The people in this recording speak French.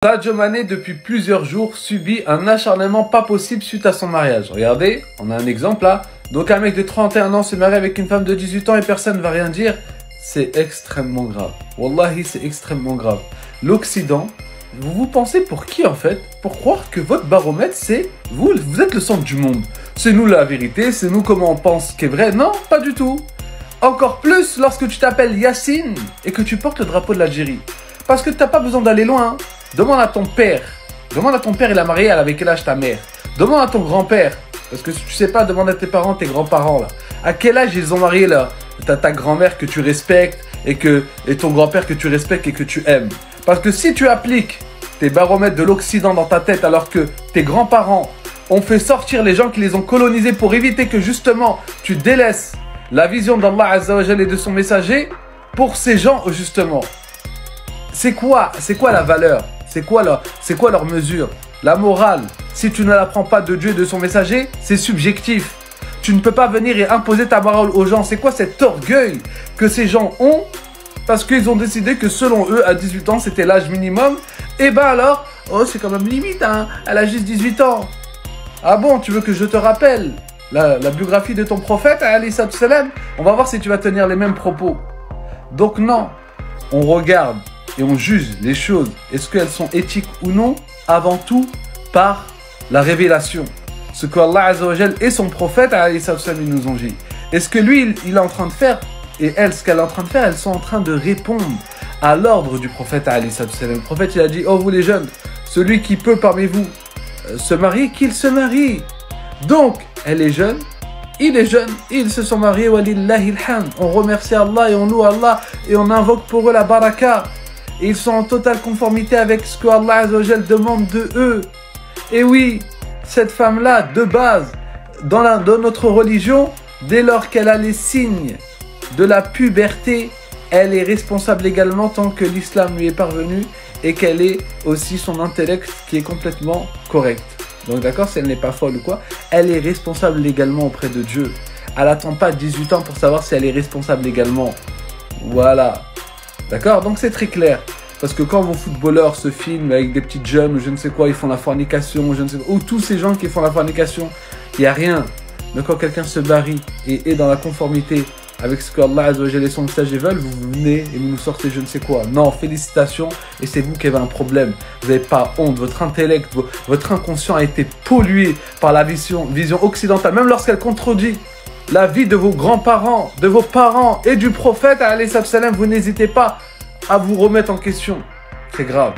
Sadio Mané, depuis plusieurs jours, subit un acharnement pas possible suite à son mariage. Regardez, on a un exemple là. Donc un mec de 31 ans se marie avec une femme de 18 ans et personne ne va rien dire. C'est extrêmement grave. Wallahi, c'est extrêmement grave. L'Occident, vous pensez pour qui en fait? Pour croire que votre baromètre c'est vous êtes le centre du monde. C'est nous la vérité, c'est nous comment on pense qu'est vrai. Non, pas du tout. Encore plus lorsque tu t'appelles Yacine et que tu portes le drapeau de l'Algérie. Parce que tu n'as pas besoin d'aller loin. Demande à ton père. Demande à ton père, il a marié, elle avait quel âge ta mère? Demande à ton grand-père. Parce que si tu sais pas, demande à tes parents, tes grands-parents là. À quel âge ils ont marié là? T'as ta grand-mère que tu respectes et ton grand-père que tu respectes et que tu aimes. Parce que si tu appliques tes baromètres de l'Occident dans ta tête alors que tes grands-parents ont fait sortir les gens qui les ont colonisés pour éviter que justement tu délaisses la vision d'Allah Azza wa Jalla et de son messager, pour ces gens justement, c'est quoi la valeur? C'est quoi leur mesure? La morale, si tu ne l'apprends pas de Dieu et de son messager, c'est subjectif. Tu ne peux pas venir et imposer ta morale aux gens. C'est quoi cet orgueil que ces gens ont parce qu'ils ont décidé que selon eux, à 18 ans, c'était l'âge minimum. Et ben alors, oh c'est quand même limite, hein, elle a juste 18 ans. Ah bon, tu veux que je te rappelle la biographie de ton prophète, alayhi salam? On va voir si tu vas tenir les mêmes propos. Donc non, on regarde et on juge les choses, est-ce qu'elles sont éthiques ou non, avant tout par la révélation. Ce que Allah Azza wa Jal et son prophète alayhi salam nous ont dit. Est-ce que lui, il est en train de faire, et elle, ce qu'elle est en train de faire, elles sont en train de répondre à l'ordre du prophète alayhi salam. Le prophète, il a dit, oh vous les jeunes, celui qui peut parmi vous se marier, qu'il se marie. Donc, elle est jeune, il est jeune, ils se sont mariés, walillahi alhamd. On remercie Allah et on loue Allah et on invoque pour eux la baraka. Et ils sont en totale conformité avec ce que Allah Azza wa Jal demande de eux. Et oui, cette femme-là, de base, dans notre religion, dès lors qu'elle a les signes de la puberté, elle est responsable également tant que l'islam lui est parvenu et qu'elle ait aussi son intellect qui est complètement correct. Donc d'accord, si elle n'est pas folle ou quoi, elle est responsable légalement auprès de Dieu. Elle n'attend pas 18 ans pour savoir si elle est responsable légalement. Voilà. D'accord? Donc c'est très clair. Parce que quand vos footballeurs se filment avec des petites jeunes ou je ne sais quoi, ils font la fornication, ou je ne sais quoi, ou tous ces gens qui font la fornication, il n'y a rien. Mais quand quelqu'un se marie et est dans la conformité avec ce que Allah Azza wa Jalla et son messager veulent, vous venez et vous nous sortez je ne sais quoi. Non, félicitations, et c'est vous qui avez un problème. Vous n'avez pas honte, votre intellect, votre inconscient a été pollué par la vision occidentale, même lorsqu'elle contredit la vie de vos grands-parents, de vos parents et du prophète, alayhi salam, vous n'hésitez pas à vous remettre en question. C'est grave.